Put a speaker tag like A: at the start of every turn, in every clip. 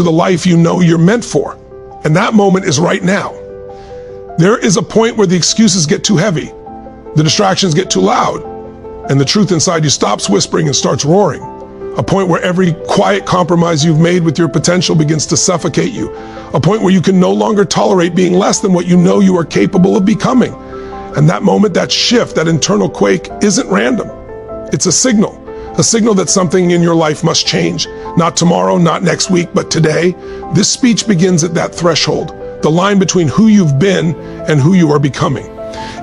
A: to the life you know you're meant for. And that moment is right now. There is a point where the excuses get too heavy, the distractions get too loud, and the truth inside you stops whispering and starts roaring. A point where every quiet compromise you've made with your potential begins to suffocate you. A point where you can no longer tolerate being less than what you know you are capable of becoming. And that moment, that shift, that internal quake isn't random. It's a signal that something in your life must change. Not tomorrow, not next week, but today. This speech begins at that threshold, the line between who you've been and who you are becoming.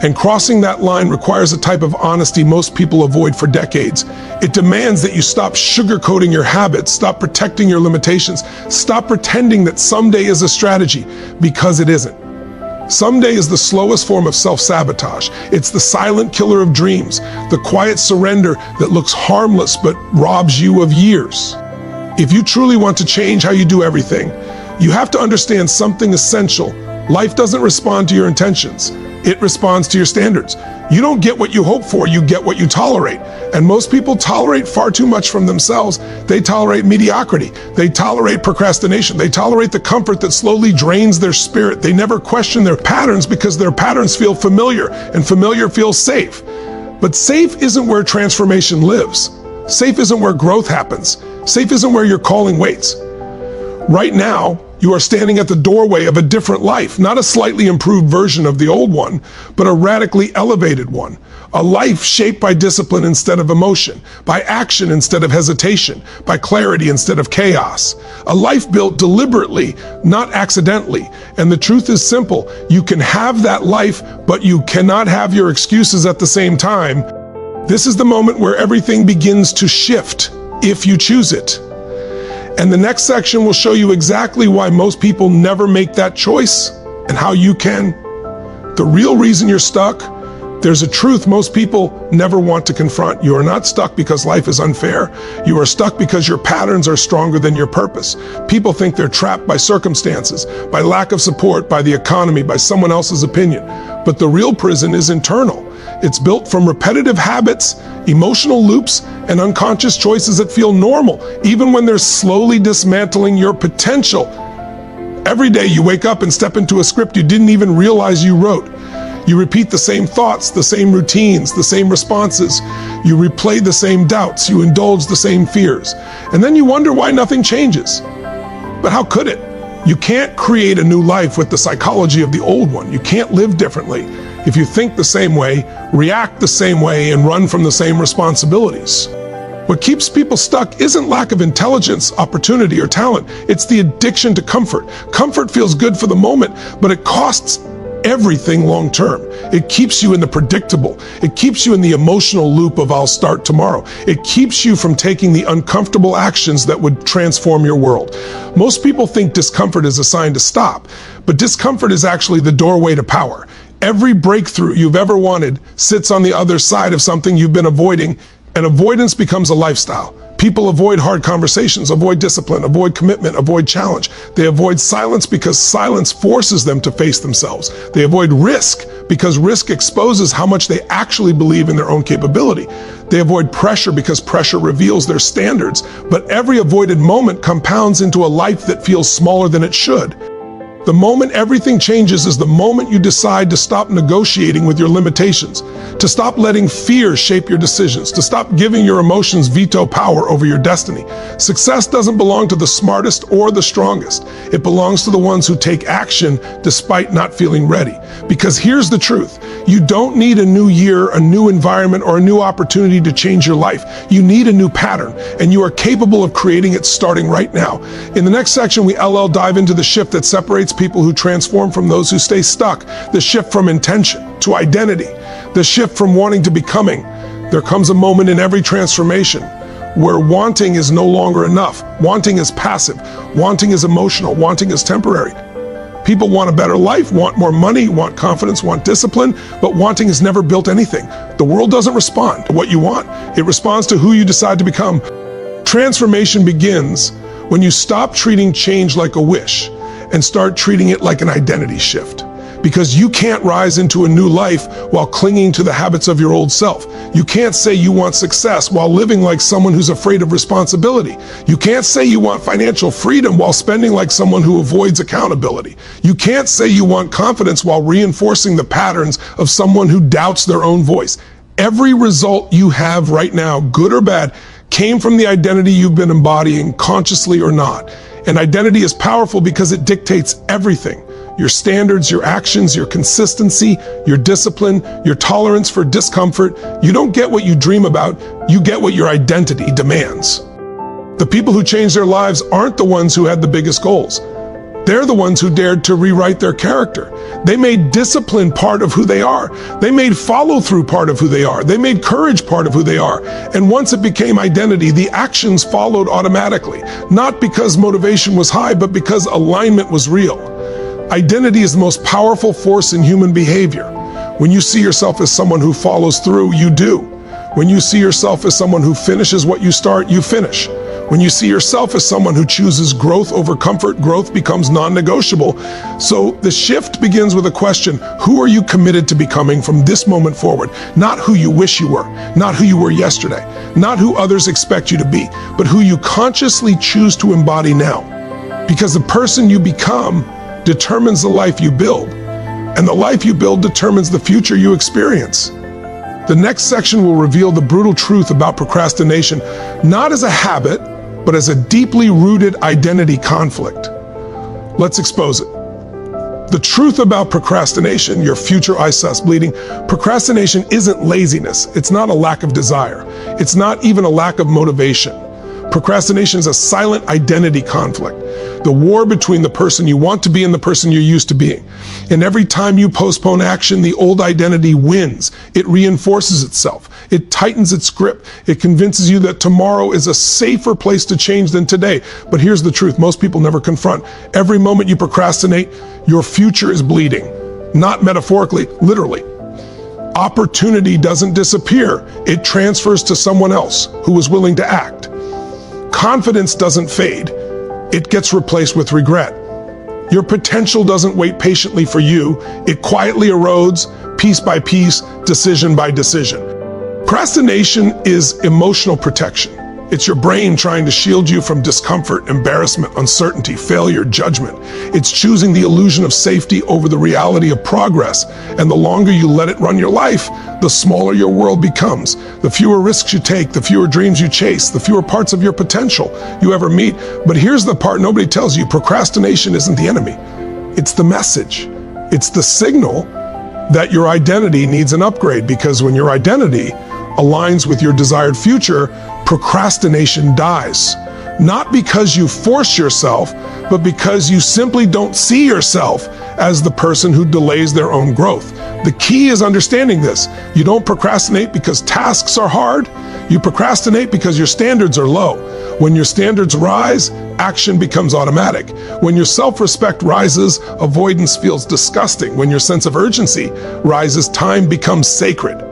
A: And crossing that line requires a type of honesty most people avoid for decades. It demands that you stop sugarcoating your habits, stop protecting your limitations, stop pretending that someday is a strategy, because it isn't. Someday is the slowest form of self-sabotage. It's the silent killer of dreams, the quiet surrender that looks harmless but robs you of years. If you truly want to change how you do everything, you have to understand something essential. Life doesn't respond to your intentions. It responds to your standards. You don't get what you hope for, you get what you tolerate. And most people tolerate far too much from themselves. They tolerate mediocrity. They tolerate procrastination. They tolerate the comfort that slowly drains their spirit. They never question their patterns because their patterns feel familiar, and familiar feels safe. But safe isn't where transformation lives. Safe isn't where growth happens. Safe isn't where your calling waits. Right now, you are standing at the doorway of a different life, not a slightly improved version of the old one, but a radically elevated one. A life shaped by discipline instead of emotion, by action instead of hesitation, by clarity instead of chaos. A life built deliberately, not accidentally. And the truth is simple. You can have that life, but you cannot have your excuses at the same time. This is the moment where everything begins to shift, if you choose it. And the next section will show you exactly why most people never make that choice and how you can. The real reason you're stuck, there's a truth most people never want to confront. You are not stuck because life is unfair. You are stuck because your patterns are stronger than your purpose. People think they're trapped by circumstances, by lack of support, by the economy, by someone else's opinion. But the real prison is internal. It's built from repetitive habits, emotional loops, and unconscious choices that feel normal, even when they're slowly dismantling your potential. Every day you wake up and step into a script you didn't even realize you wrote. You repeat the same thoughts, the same routines, the same responses. You replay the same doubts. You indulge the same fears. And then you wonder why nothing changes. But how could it? You can't create a new life with the psychology of the old one. You can't live differently if you think the same way, react the same way, and run from the same responsibilities. What keeps people stuck isn't lack of intelligence, opportunity, or talent. It's the addiction to comfort. Comfort feels good for the moment, but it costs everything long term. It keeps you in the predictable. It keeps you in the emotional loop of I'll start tomorrow. It keeps you from taking the uncomfortable actions that would transform your world. Most people think discomfort is a sign to stop, but discomfort is actually the doorway to power. Every breakthrough you've ever wanted sits on the other side of something you've been avoiding, and avoidance becomes a lifestyle. People avoid hard conversations, avoid discipline, avoid commitment, avoid challenge. They avoid silence because silence forces them to face themselves. They avoid risk because risk exposes how much they actually believe in their own capability. They avoid pressure because pressure reveals their standards. But every avoided moment compounds into a life that feels smaller than it should. The moment everything changes is the moment you decide to stop negotiating with your limitations, to stop letting fear shape your decisions, to stop giving your emotions veto power over your destiny. Success doesn't belong to the smartest or the strongest. It belongs to the ones who take action despite not feeling ready. Because here's the truth. You don't need a new year, a new environment, or a new opportunity to change your life. You need a new pattern, and you are capable of creating it starting right now. In the next section, we dive into the shift that separates people who transform from those who stay stuck, the shift from intention to identity, the shift from wanting to becoming. There comes a moment in every transformation where wanting is no longer enough. Wanting is passive. Wanting is emotional. Wanting is temporary. People want a better life, want more money, want confidence, want discipline, but wanting has never built anything. The world doesn't respond to what you want. It responds to who you decide to become. Transformation begins when you stop treating change like a wish and start treating it like an identity shift. because you can't rise into a new life while clinging to the habits of your old self. You can't say you want success while living like someone who's afraid of responsibility. You can't say you want financial freedom while spending like someone who avoids accountability. You can't say you want confidence while reinforcing the patterns of someone who doubts their own voice. Every result you have right now, good or bad, came from the identity you've been embodying, consciously or not. And identity is powerful because it dictates everything. Your standards, your actions, your consistency, your discipline, your tolerance for discomfort. You don't get what you dream about, you get what your identity demands. The people who change their lives aren't the ones who had the biggest goals. They're the ones who dared to rewrite their character. They made discipline part of who they are. They made follow-through part of who they are. They made courage part of who they are. And once it became identity, the actions followed automatically. Not because motivation was high, but because alignment was real. Identity is the most powerful force in human behavior. When you see yourself as someone who follows through, you do. When you see yourself as someone who finishes what you start, you finish. When you see yourself as someone who chooses growth over comfort, growth becomes non-negotiable. So the shift begins with a question: who are you committed to becoming from this moment forward? Not who you wish you were, not who you were yesterday, not who others expect you to be, but who you consciously choose to embody now. Because the person you become determines the life you build, and the life you build determines the future you experience. The next section will reveal the brutal truth about procrastination, not as a habit, but as a deeply rooted identity conflict. Let's expose it. The truth about procrastination, your future eye sauce bleeding, procrastination isn't laziness. It's not a lack of desire. It's not even a lack of motivation. Procrastination is a silent identity conflict, the war between the person you want to be and the person you're used to being. And every time you postpone action, the old identity wins. It reinforces itself. It tightens its grip. It convinces you that tomorrow is a safer place to change than today. But here's the truth: most people never confront. Every moment you procrastinate, your future is bleeding. Not metaphorically, literally. Opportunity doesn't disappear. It transfers to someone else who is willing to act. Confidence doesn't fade. It gets replaced with regret. Your potential doesn't wait patiently for you. It quietly erodes, piece by piece, decision by decision. Procrastination is emotional protection. It's your brain trying to shield you from discomfort, embarrassment, uncertainty, failure, judgment. It's choosing the illusion of safety over the reality of progress. And the longer you let it run your life, the smaller your world becomes. The fewer risks you take, the fewer dreams you chase, the fewer parts of your potential you ever meet. But here's the part nobody tells you: procrastination isn't the enemy. It's the message. It's the signal that your identity needs an upgrade, because when your identity aligns with your desired future, procrastination dies. Not because you force yourself, but because you simply don't see yourself as the person who delays their own growth. The key is understanding this. You don't procrastinate because tasks are hard. You procrastinate because your standards are low. When your standards rise, action becomes automatic. When your self-respect rises, avoidance feels disgusting. When your sense of urgency rises, time becomes sacred.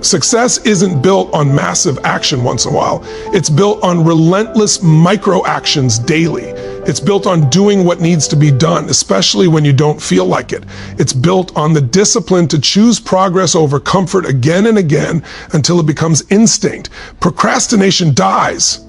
A: Success isn't built on massive action once in a while. It's built on relentless micro actions daily. It's built on doing what needs to be done, especially when you don't feel like it. It's built on the discipline to choose progress over comfort again and again until it becomes instinct. Procrastination dies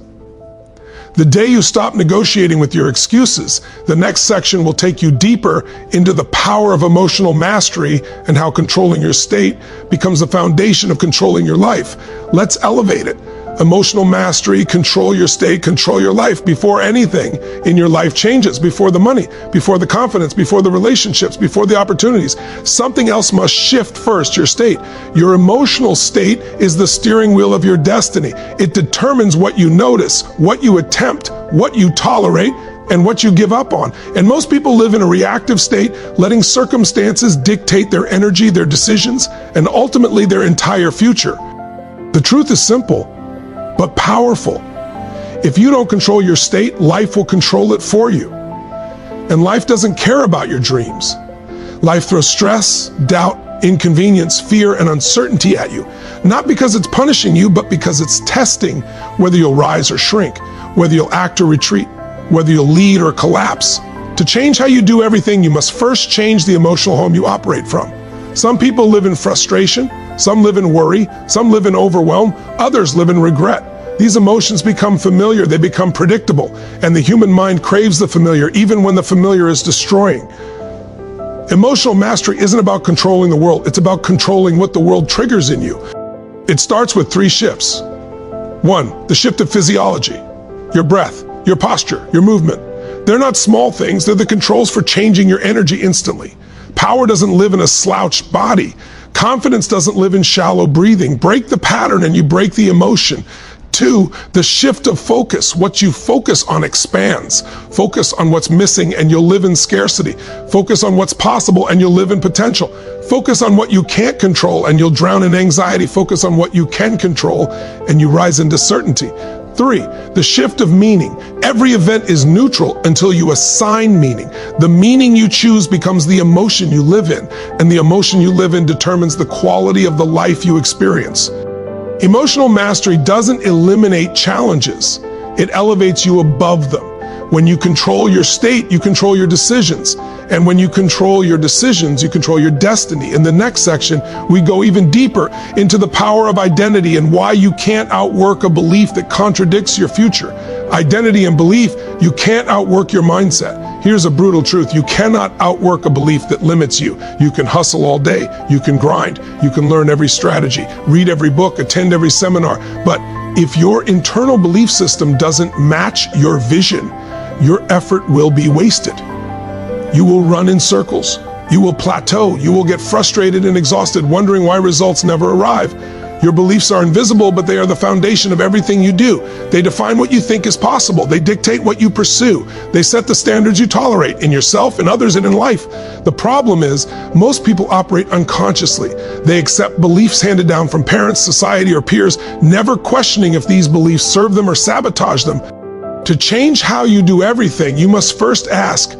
A: the day you stop negotiating with your excuses. The next section will take you deeper into the power of emotional mastery and how controlling your state becomes the foundation of controlling your life. Let's elevate it. Emotional mastery, control your state, control your life before anything in your life changes, before the money, before the confidence, before the relationships, before the opportunities. Something else must shift first: your state. Your emotional state is the steering wheel of your destiny. It determines what you notice, what you attempt, what you tolerate, and what you give up on. And most people live in a reactive state, letting circumstances dictate their energy, their decisions, and ultimately their entire future. The truth is simple, but powerful. If you don't control your state, life will control it for you. And life doesn't care about your dreams. Life throws stress, doubt, inconvenience, fear, and uncertainty at you. Not because it's punishing you, but because it's testing whether you'll rise or shrink, whether you'll act or retreat, whether you'll lead or collapse. To change how you do everything, you must first change the emotional home you operate from. Some people live in frustration, some live in worry, some live in overwhelm, others live in regret. These emotions become familiar, they become predictable, and the human mind craves the familiar even when the familiar is destroying. Emotional mastery isn't about controlling the world, it's about controlling what the world triggers in you. It starts with 3 shifts. 1, the shift of physiology. Your breath, your posture, your movement. They're not small things, they're the controls for changing your energy instantly. Power doesn't live in a slouched body. Confidence doesn't live in shallow breathing. Break the pattern and you break the emotion. 2, the shift of focus. What you focus on expands. Focus on what's missing and you'll live in scarcity. Focus on what's possible and you'll live in potential. Focus on what you can't control and you'll drown in anxiety. Focus on what you can control and you rise into certainty. 3, the shift of meaning. Every event is neutral until you assign meaning. The meaning you choose becomes the emotion you live in, and the emotion you live in determines the quality of the life you experience. Emotional mastery doesn't eliminate challenges. It elevates you above them. When you control your state, you control your decisions. And when you control your decisions, you control your destiny. In the next section, we go even deeper into the power of identity and why you can't outwork a belief that contradicts your future. Identity and belief, you can't outwork your mindset. Here's a brutal truth. You cannot outwork a belief that limits you. You can hustle all day. You can grind. You can learn every strategy, read every book, attend every seminar. But if your internal belief system doesn't match your vision, your effort will be wasted. You will run in circles. You will plateau. You will get frustrated and exhausted, wondering why results never arrive. Your beliefs are invisible, but they are the foundation of everything you do. They define what you think is possible. They dictate what you pursue. They set the standards you tolerate in yourself, in others, and in life. The problem is, most people operate unconsciously. They accept beliefs handed down from parents, society, or peers, never questioning if these beliefs serve them or sabotage them. To change how you do everything, you must first ask,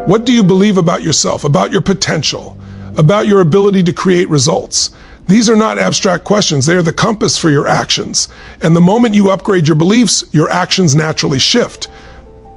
A: what do you believe about yourself, about your potential, about your ability to create results? These are not abstract questions, they are the compass for your actions. And the moment you upgrade your beliefs, your actions naturally shift.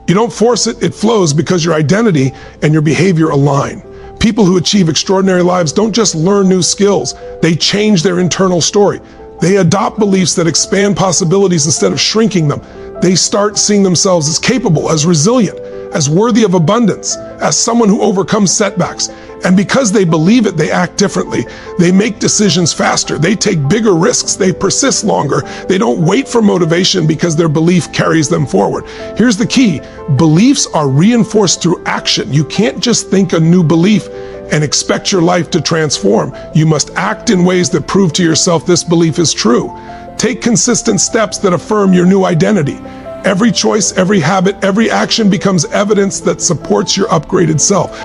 A: You don't force it, it flows because your identity and your behavior align. People who achieve extraordinary lives don't just learn new skills, they change their internal story. They adopt beliefs that expand possibilities instead of shrinking them. They start seeing themselves as capable, as resilient, as worthy of abundance, as someone who overcomes setbacks. And because they believe it, they act differently. They make decisions faster. They take bigger risks. They persist longer. They don't wait for motivation because their belief carries them forward. Here's the key. Beliefs are reinforced through action. You can't just think a new belief and expect your life to transform. You must act in ways that prove to yourself this belief is true. Take consistent steps that affirm your new identity. Every choice, every habit, every action becomes evidence that supports your upgraded self.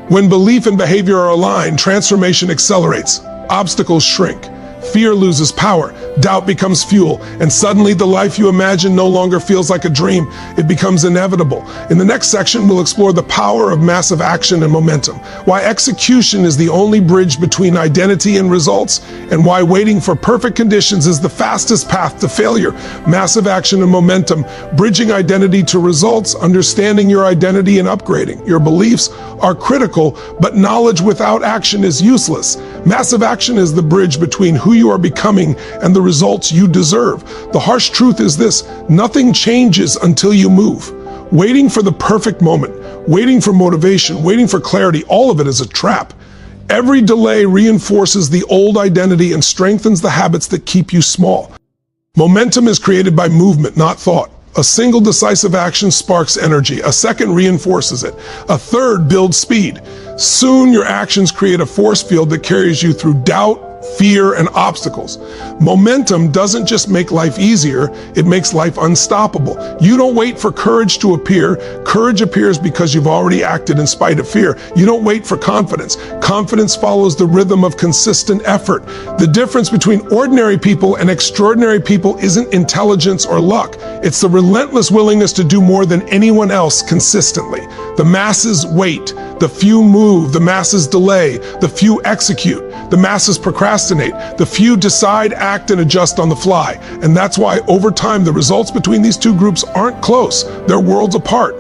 A: When belief and behavior are aligned, transformation accelerates. Obstacles shrink. Fear loses power. Doubt becomes fuel. And suddenly the life you imagine no longer feels like a dream. It becomes inevitable. In the next section, we'll explore the power of massive action and momentum, why execution is the only bridge between identity and results, and why waiting for perfect conditions is the fastest path to failure. Massive action and momentum, bridging identity to results, understanding your identity and upgrading. Your beliefs are critical, but knowledge without action is useless. Massive action is the bridge between who you are becoming and the results you deserve. The harsh truth is this: nothing changes until you move. Waiting for the perfect moment, waiting for motivation, waiting for clarity, all of it is a trap. Every delay reinforces the old identity and strengthens the habits that keep you small. Momentum is created by movement, not thought. A single decisive action sparks energy. A second reinforces it. A third builds speed. Soon your actions create a force field that carries you through doubt, fear, and obstacles. Momentum doesn't just make life easier, it makes life unstoppable. You don't wait for courage to appear. Courage appears because you've already acted in spite of fear. You don't wait for confidence. Confidence follows the rhythm of consistent effort. The difference between ordinary people and extraordinary people isn't intelligence or luck. It's the relentless willingness to do more than anyone else consistently. The masses wait. The few move, the masses delay, the few execute, the masses procrastinate, the few decide, act, and adjust on the fly. And that's why over time the results between these two groups aren't close, they're worlds apart.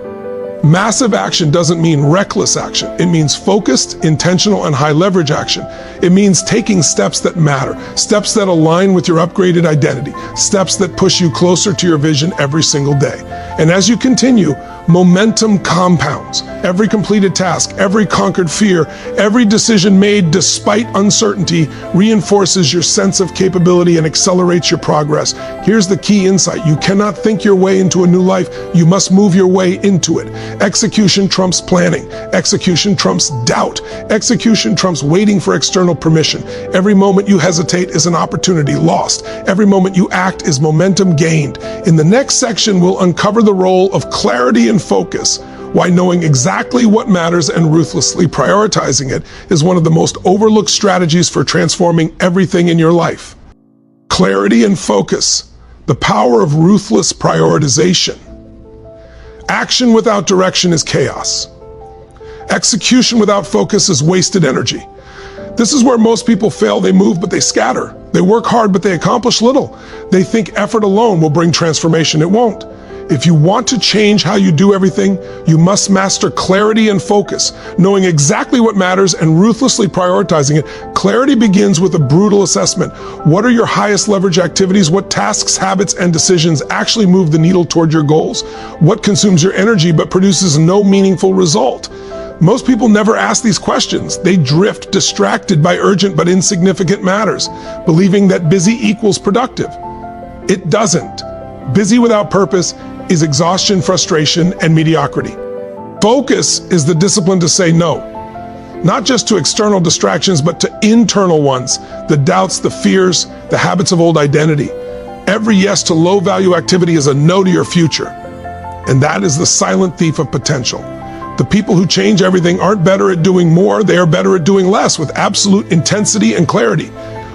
A: Massive action doesn't mean reckless action. It means focused, intentional, and high leverage action. It means taking steps that matter, steps that align with your upgraded identity, steps that push you closer to your vision every single day. And as you continue, momentum compounds. Every completed task, every conquered fear, every decision made despite uncertainty reinforces your sense of capability and accelerates your progress. Here's the key insight. You cannot think your way into a new life. You must move your way into it. Execution trumps planning. Execution trumps doubt. Execution trumps waiting for external permission. Every moment you hesitate is an opportunity lost. Every moment you act is momentum gained. In the next section, we'll uncover the role of clarity and focus, why knowing exactly what matters and ruthlessly prioritizing it is one of the most overlooked strategies for transforming everything in your life. Clarity and focus, the power of ruthless prioritization. Action without direction is chaos. Execution without focus is wasted energy. This is where most people fail. They move, but they scatter. They work hard, but they accomplish little. They think effort alone will bring transformation. It won't. If you want to change how you do everything, you must master clarity and focus, knowing exactly what matters and ruthlessly prioritizing it. Clarity begins with a brutal assessment. What are your highest leverage activities? What tasks, habits, and decisions actually move the needle toward your goals? What consumes your energy but produces no meaningful result? Most people never ask these questions. They drift, distracted by urgent but insignificant matters, believing that busy equals productive. It doesn't. Busy without purpose is exhaustion, frustration, and mediocrity. Focus is the discipline to say no, not just to external distractions, but to internal ones, the doubts, the fears, the habits of old identity. Every yes to low-value activity is a no to your future, and that is the silent thief of potential. The people who change everything aren't better at doing more, they are better at doing less with absolute intensity and clarity.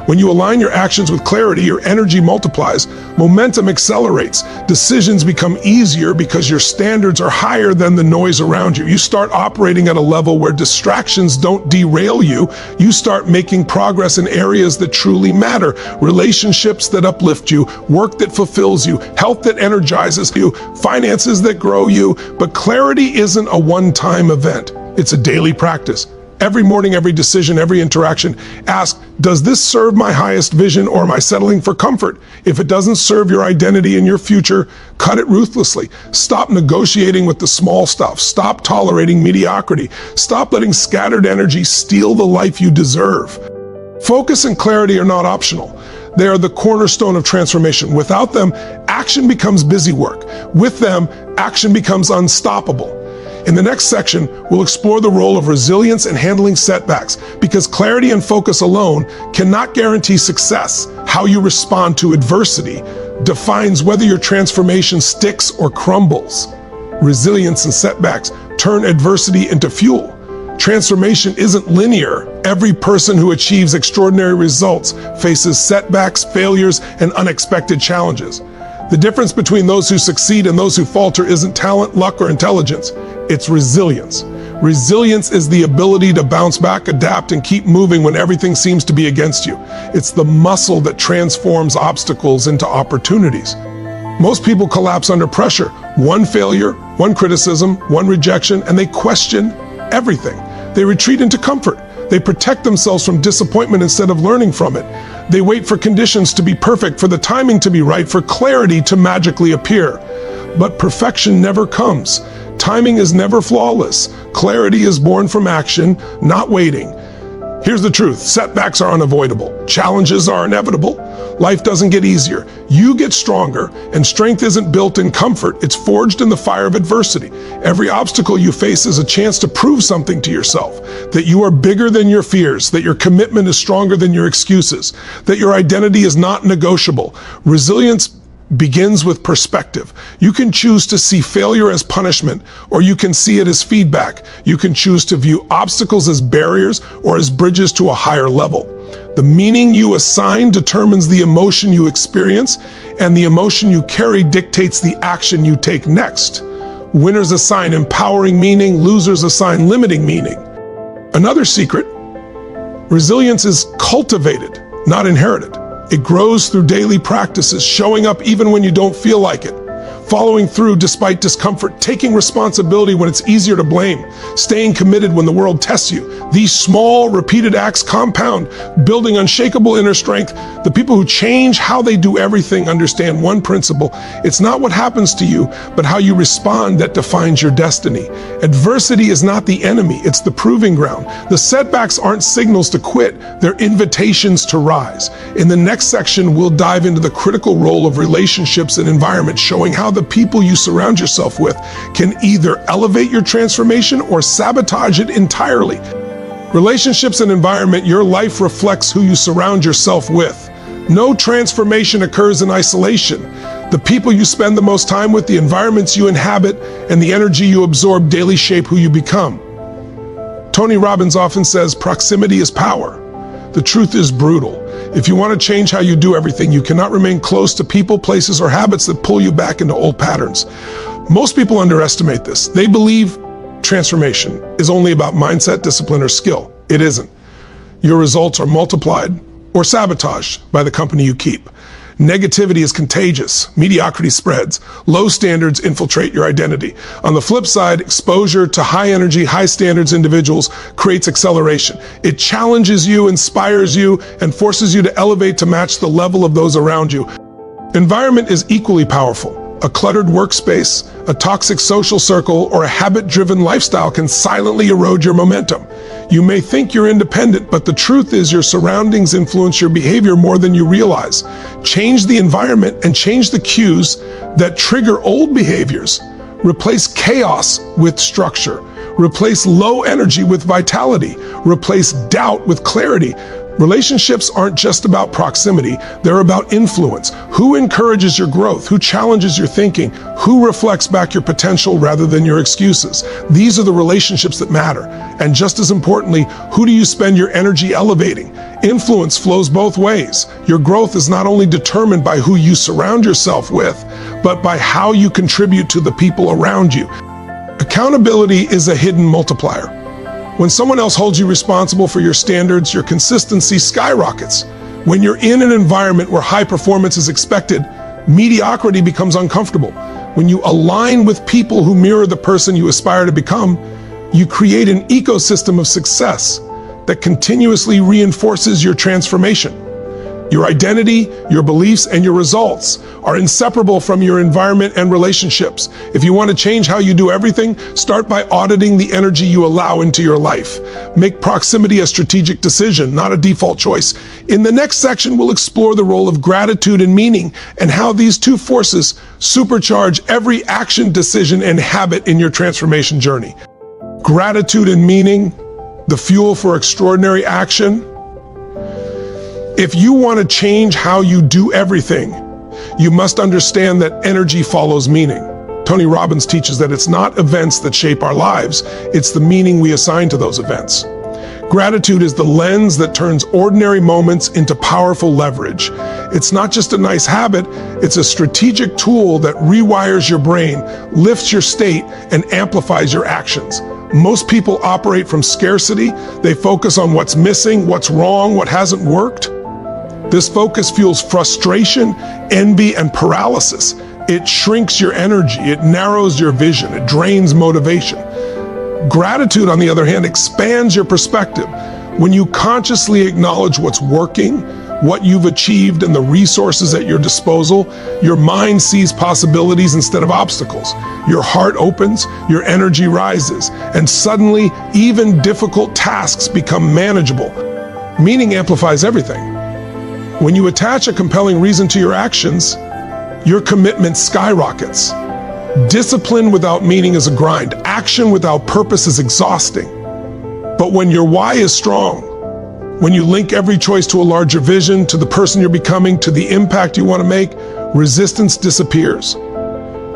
A: When you align your actions with clarity, your energy multiplies, momentum accelerates, decisions become easier because your standards are higher than the noise around you. You start operating at a level where distractions don't derail you. You start making progress in areas that truly matter, relationships that uplift you, work that fulfills you, health that energizes you, finances that grow you. But clarity isn't a one-time event. It's a daily practice. Every morning, every decision, every interaction, ask, does this serve my highest vision or am I settling for comfort? If it doesn't serve your identity and your future, cut it ruthlessly. Stop negotiating with the small stuff. Stop tolerating mediocrity. Stop letting scattered energy steal the life you deserve. Focus and clarity are not optional. They are the cornerstone of transformation. Without them, action becomes busy work. With them, action becomes unstoppable. In the next section, we'll explore the role of resilience in handling setbacks, because clarity and focus alone cannot guarantee success. How you respond to adversity defines whether your transformation sticks or crumbles. Resilience and setbacks turn adversity into fuel. Transformation isn't linear. Every person who achieves extraordinary results faces setbacks, failures, and unexpected challenges. The difference between those who succeed and those who falter isn't talent, luck, or intelligence. It's resilience. Resilience is the ability to bounce back, adapt, and keep moving when everything seems to be against you. It's the muscle that transforms obstacles into opportunities. Most people collapse under pressure. One failure, one criticism, one rejection, and they question everything. They retreat into comfort. They protect themselves from disappointment instead of learning from it. They wait for conditions to be perfect, for the timing to be right, for clarity to magically appear. But perfection never comes. Timing is never flawless. Clarity is born from action, not waiting. Here's the truth. Setbacks are unavoidable. Challenges are inevitable. Life doesn't get easier. You get stronger, and strength isn't built in comfort. It's forged in the fire of adversity. Every obstacle you face is a chance to prove something to yourself, that you are bigger than your fears, that your commitment is stronger than your excuses, that your identity is not negotiable. Resilience begins with perspective. You can choose to see failure as punishment, or you can see it as feedback. You can choose to view obstacles as barriers or as bridges to a higher level. The meaning you assign determines the emotion you experience, and the emotion you carry dictates the action you take next. Winners assign empowering meaning, losers assign limiting meaning. Another secret: resilience is cultivated, not inherited. It grows through daily practices, showing up even when you don't feel like it. following through despite discomfort, taking responsibility when it's easier to blame, staying committed when the world tests you. These small, repeated acts compound, building unshakable inner strength. The people who change how they do everything understand one principle. It's not what happens to you, but how you respond that defines your destiny. Adversity is not the enemy, it's the proving ground. The setbacks aren't signals to quit, they're invitations to rise. In the next section, we'll dive into the critical role of relationships and environment, showing how the people you surround yourself with can either elevate your transformation or sabotage it entirely. Relationships and environment, your life reflects who you surround yourself with. No transformation occurs in isolation. The people you spend the most time with, the environments you inhabit, and the energy you absorb daily shape who you become. Tony Robbins often says, proximity is power. The truth is brutal. If you want to change how you do everything, you cannot remain close to people, places, or habits that pull you back into old patterns. Most people underestimate this. They believe transformation is only about mindset, discipline, or skill. It isn't. Your results are multiplied or sabotaged by the company you keep. Negativity is contagious. Mediocrity spreads. Low standards infiltrate your identity. On the flip side, exposure to high energy, high standards individuals creates acceleration. It challenges you, inspires you, and forces you to elevate to match the level of those around you. Environment is equally powerful. A cluttered workspace, a toxic social circle, or a habit-driven lifestyle can silently erode your momentum. You may think you're independent, but the truth is your surroundings influence your behavior more than you realize. Change the environment and change the cues that trigger old behaviors. Replace chaos with structure. Replace low energy with vitality. Replace doubt with clarity. Relationships aren't just about proximity, they're about influence. Who encourages your growth? Who challenges your thinking? Who reflects back your potential rather than your excuses? These are the relationships that matter. And just as importantly, who do you spend your energy elevating? Influence flows both ways. Your growth is not only determined by who you surround yourself with, but by how you contribute to the people around you. Accountability is a hidden multiplier. When someone else holds you responsible for your standards, your consistency skyrockets. When you're in an environment where high performance is expected, mediocrity becomes uncomfortable. When you align with people who mirror the person you aspire to become, you create an ecosystem of success that continuously reinforces your transformation. Your identity, your beliefs, and your results are inseparable from your environment and relationships. If you want to change how you do everything, start by auditing the energy you allow into your life. Make proximity a strategic decision, not a default choice. In the next section, we'll explore the role of gratitude and meaning and how these two forces supercharge every action, decision, and habit in your transformation journey. Gratitude and meaning, the fuel for extraordinary action. If you want to change how you do everything, you must understand that energy follows meaning. Tony Robbins teaches that it's not events that shape our lives, it's the meaning we assign to those events. Gratitude is the lens that turns ordinary moments into powerful leverage. It's not just a nice habit, it's a strategic tool that rewires your brain, lifts your state, and amplifies your actions. Most people operate from scarcity. They focus on what's missing, what's wrong, what hasn't worked. This focus fuels frustration, envy, and paralysis. It shrinks your energy, it narrows your vision, it drains motivation. Gratitude, on the other hand, expands your perspective. When you consciously acknowledge what's working, what you've achieved, and the resources at your disposal, your mind sees possibilities instead of obstacles. Your heart opens, your energy rises, and suddenly, even difficult tasks become manageable. Meaning amplifies everything. When you attach a compelling reason to your actions, your commitment skyrockets. Discipline without meaning is a grind. Action without purpose is exhausting. But when your why is strong, when you link every choice to a larger vision, to the person you're becoming, to the impact you want to make, resistance disappears.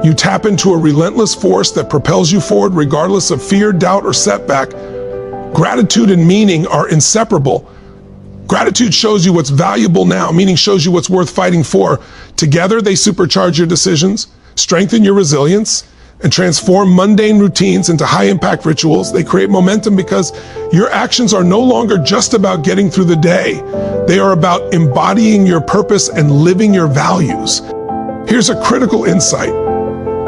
A: You tap into a relentless force that propels you forward regardless of fear, doubt, or setback. Gratitude and meaning are inseparable. Gratitude shows you what's valuable now, meaning shows you what's worth fighting for. Together, they supercharge your decisions, strengthen your resilience, and transform mundane routines into high-impact rituals. They create momentum because your actions are no longer just about getting through the day. They are about embodying your purpose and living your values. Here's a critical insight.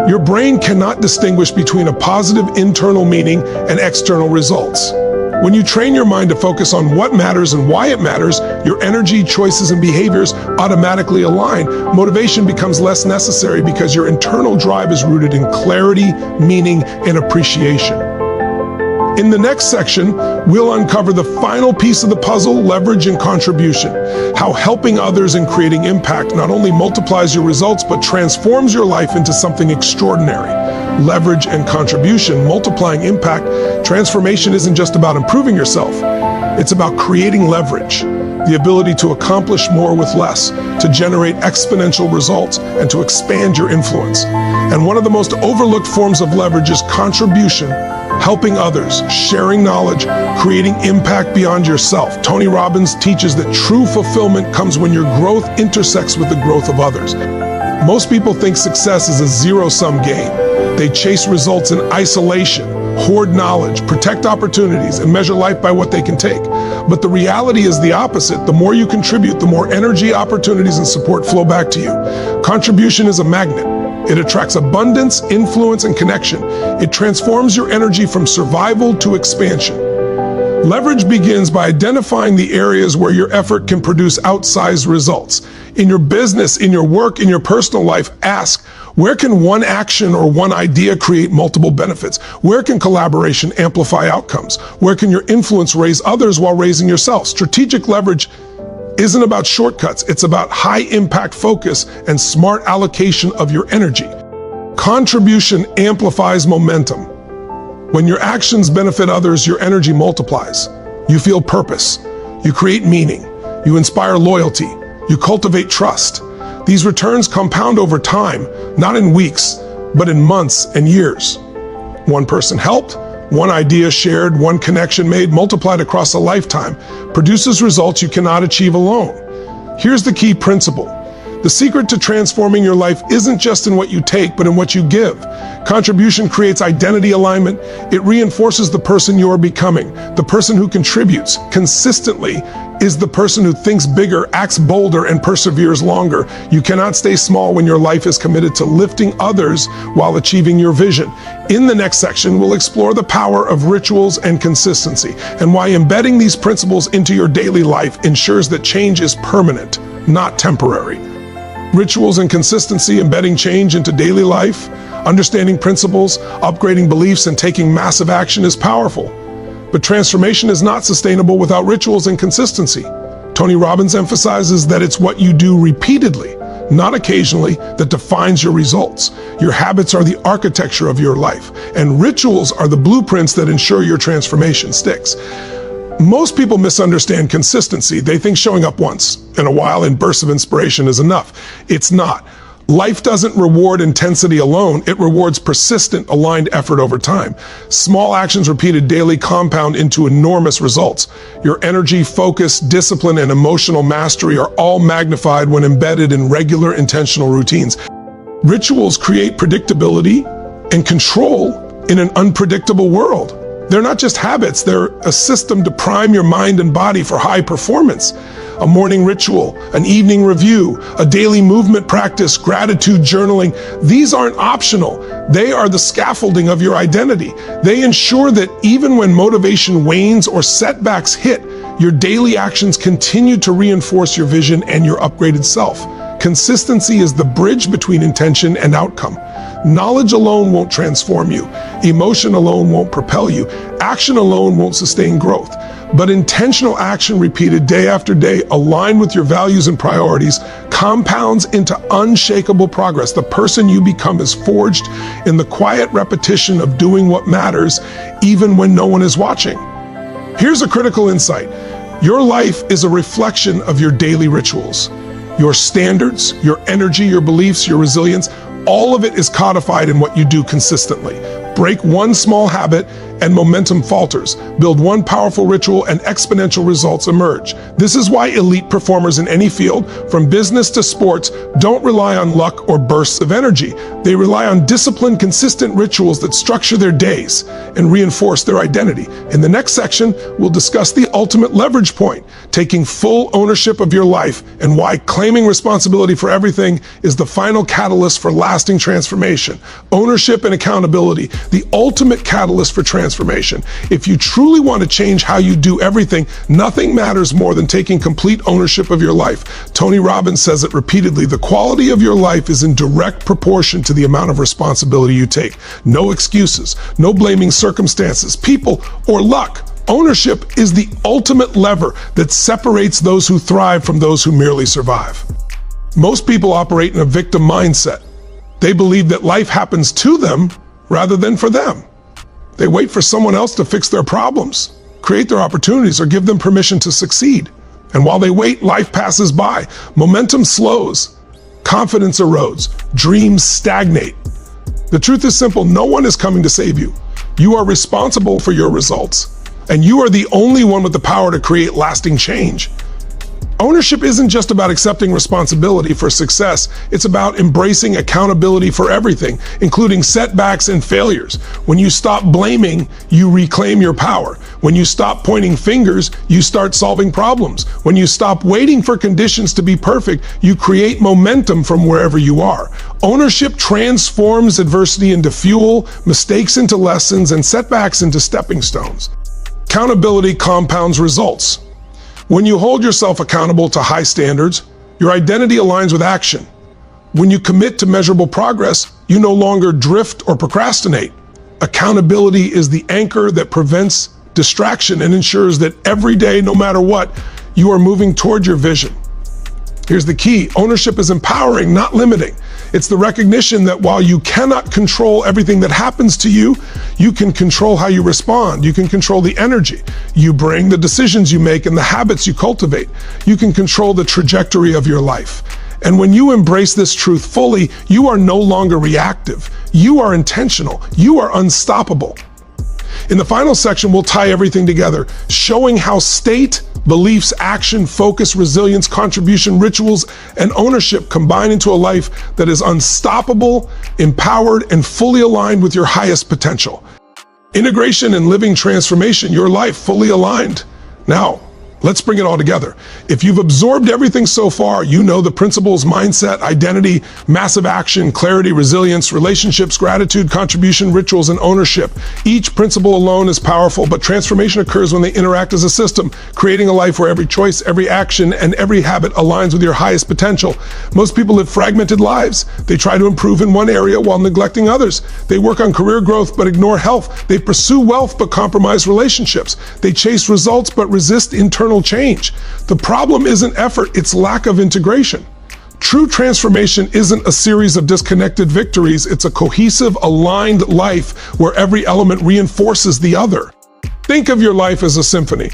A: Your brain cannot distinguish between a positive internal meaning and external results. When you train your mind to focus on what matters and why it matters, your energy, choices, and behaviors automatically align. Motivation becomes less necessary because your internal drive is rooted in clarity, meaning, and appreciation. In the next section, we'll uncover the final piece of the puzzle, leverage and contribution. How helping others and creating impact not only multiplies your results, but transforms your life into something extraordinary. Leverage and contribution, multiplying impact. Transformation isn't just about improving yourself. It's about creating leverage, the ability to accomplish more with less, to generate exponential results, and to expand your influence. And one of the most overlooked forms of leverage is contribution, helping others, sharing knowledge, creating impact beyond yourself. Tony Robbins teaches that true fulfillment comes when your growth intersects with the growth of others. Most people think success is a zero-sum game. They chase results in isolation, hoard knowledge, protect opportunities, and measure life by what they can take. But the reality is the opposite. The more you contribute, the more energy, opportunities, and support flow back to you. Contribution is a magnet. It attracts abundance, influence, and connection. It transforms your energy from survival to expansion. Leverage begins by identifying the areas where your effort can produce outsized results. In your business, in your work, in your personal life, ask, where can one action or one idea create multiple benefits? Where can collaboration amplify outcomes? Where can your influence raise others while raising yourself? Strategic leverage isn't about shortcuts. It's about high impact focus and smart allocation of your energy. Contribution amplifies momentum. When your actions benefit others, your energy multiplies. You feel purpose. You create meaning. You inspire loyalty. You cultivate trust. These returns compound over time, not in weeks, but in months and years. One person helped, one idea shared, one connection made, multiplied across a lifetime, produces results you cannot achieve alone. Here's the key principle. The secret to transforming your life isn't just in what you take, but in what you give. Contribution creates identity alignment. It reinforces the person you are becoming. The person who contributes consistently is the person who thinks bigger, acts bolder, and perseveres longer. You cannot stay small when your life is committed to lifting others while achieving your vision. In the next section, we'll explore the power of rituals and consistency, and why embedding these principles into your daily life ensures that change is permanent, not temporary. Rituals and consistency, embedding change into daily life, understanding principles, upgrading beliefs, and taking massive action is powerful. But transformation is not sustainable without rituals and consistency. Tony Robbins emphasizes that it's what you do repeatedly, not occasionally, that defines your results. Your habits are the architecture of your life, and rituals are the blueprints that ensure your transformation sticks. Most people misunderstand consistency. They think showing up once in a while in bursts of inspiration is enough. It's not. Life doesn't reward intensity alone. It rewards persistent, aligned effort over time. Small actions repeated daily compound into enormous results. Your energy, focus, discipline, and emotional mastery are all magnified when embedded in regular, intentional routines. Rituals create predictability and control in an unpredictable world. They're not just habits, they're a system to prime your mind and body for high performance. A morning ritual, an evening review, a daily movement practice, gratitude journaling. These aren't optional. They are the scaffolding of your identity. They ensure that even when motivation wanes or setbacks hit, your daily actions continue to reinforce your vision and your upgraded self. Consistency is the bridge between intention and outcome. Knowledge alone won't transform you. Emotion alone won't propel you. Action alone won't sustain growth. But intentional action repeated day after day, aligned with your values and priorities, compounds into unshakable progress. The person you become is forged in the quiet repetition of doing what matters, even when no one is watching. Here's a critical insight. Your life is a reflection of your daily rituals. Your standards, your energy, your beliefs, your resilience, all of it is codified in what you do consistently. Break one small habit and momentum falters. Build one powerful ritual and exponential results emerge. This is why elite performers in any field, from business to sports, don't rely on luck or bursts of energy. They rely on disciplined, consistent rituals that structure their days and reinforce their identity. In the next section, we'll discuss the ultimate leverage point, taking full ownership of your life, and why claiming responsibility for everything is the final catalyst for lasting transformation. Ownership and accountability, the ultimate catalyst for transformation. If you truly want to change how you do everything, nothing matters more than taking complete ownership of your life. Tony Robbins says it repeatedly: the quality of your life is in direct proportion to the amount of responsibility you take. No excuses, no blaming circumstances, people, or luck. Ownership is the ultimate lever that separates those who thrive from those who merely survive. Most people operate in a victim mindset. They believe that life happens to them rather than for them. They wait for someone else to fix their problems, create their opportunities, or give them permission to succeed. And while they wait, life passes by. Momentum slows, confidence erodes, dreams stagnate. The truth is simple: no one is coming to save you. You are responsible for your results, and you are the only one with the power to create lasting change. Ownership isn't just about accepting responsibility for success. It's about embracing accountability for everything, including setbacks and failures. When you stop blaming, you reclaim your power. When you stop pointing fingers, you start solving problems. When you stop waiting for conditions to be perfect, you create momentum from wherever you are. Ownership transforms adversity into fuel, mistakes into lessons, and setbacks into stepping stones. Accountability compounds results. When you hold yourself accountable to high standards, your identity aligns with action. When you commit to measurable progress, you no longer drift or procrastinate. Accountability is the anchor that prevents distraction and ensures that every day, no matter what, you are moving toward your vision. Here's the key: ownership is empowering, not limiting. It's the recognition that while you cannot control everything that happens to you, you can control how you respond. You can control the energy you bring, the decisions you make, and the habits you cultivate. You can control the trajectory of your life. And when you embrace this truth fully, you are no longer reactive. You are intentional. You are unstoppable. In the final section, we'll tie everything together, showing how state, beliefs, action, focus, resilience, contribution, rituals, and ownership combine into a life that is unstoppable, empowered, and fully aligned with your highest potential. Integration and living transformation, your life fully aligned. Now, let's bring it all together. If you've absorbed everything so far, you know the principles: mindset, identity, massive action, clarity, resilience, relationships, gratitude, contribution, rituals, and ownership. Each principle alone is powerful, but transformation occurs when they interact as a system, creating a life where every choice, every action, and every habit aligns with your highest potential. Most people live fragmented lives. They try to improve in one area while neglecting others. They work on career growth but ignore health. They pursue wealth but compromise relationships. They chase results but resist internal change. The problem isn't effort, it's lack of integration. True transformation isn't a series of disconnected victories, it's a cohesive, aligned life where every element reinforces the other. Think of your life as a symphony.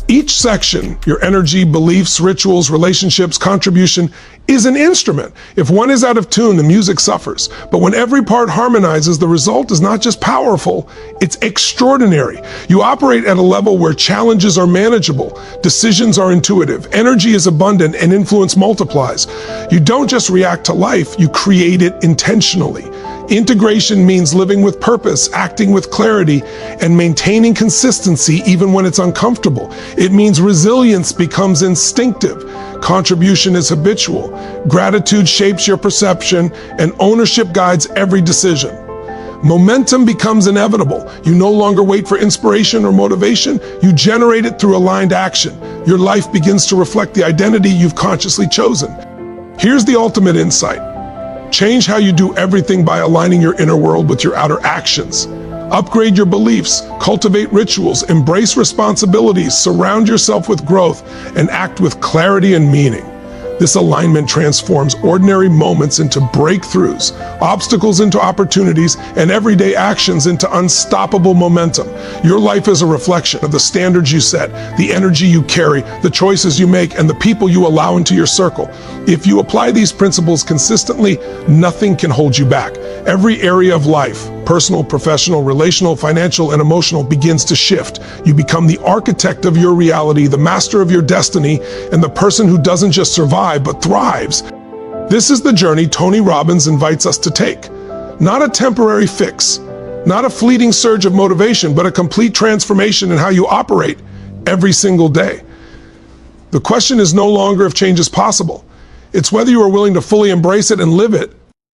A: Each section, your energy, beliefs, rituals, relationships, contribution, is an instrument. If one is out of tune, the music suffers. But when every part harmonizes, the result is not just powerful, it's extraordinary. You operate at a level where challenges are manageable, decisions are intuitive, energy is abundant, and influence multiplies. You don't just react to life, you create it intentionally. Integration means living with purpose, acting with clarity, and maintaining consistency even when it's uncomfortable. It means resilience becomes instinctive, contribution is habitual, gratitude shapes your perception, and ownership guides every decision. Momentum becomes inevitable. You no longer wait for inspiration or motivation, you generate it through aligned action. Your life begins to reflect the identity you've consciously chosen. Here's the ultimate insight. Change how you do everything by aligning your inner world with your outer actions. Upgrade your beliefs, cultivate rituals, embrace responsibilities, surround yourself with growth, and act with clarity and meaning. This alignment transforms ordinary moments into breakthroughs, obstacles into opportunities, and everyday actions into unstoppable momentum. Your life is a reflection of the standards you set, the energy you carry, the choices you make, and the people you allow into your circle. If you apply these principles consistently, nothing can hold you back. Every area of life, personal, professional, relational, financial, and emotional, begins to shift. You become the architect of your reality, the master of your destiny, and the person who doesn't just survive, but thrives. This is the journey Tony Robbins invites us to take. Not a temporary fix, not a fleeting surge of motivation, but a complete transformation in how you operate every single day. The question is no longer if change is possible. It's whether you are willing to fully embrace it and live it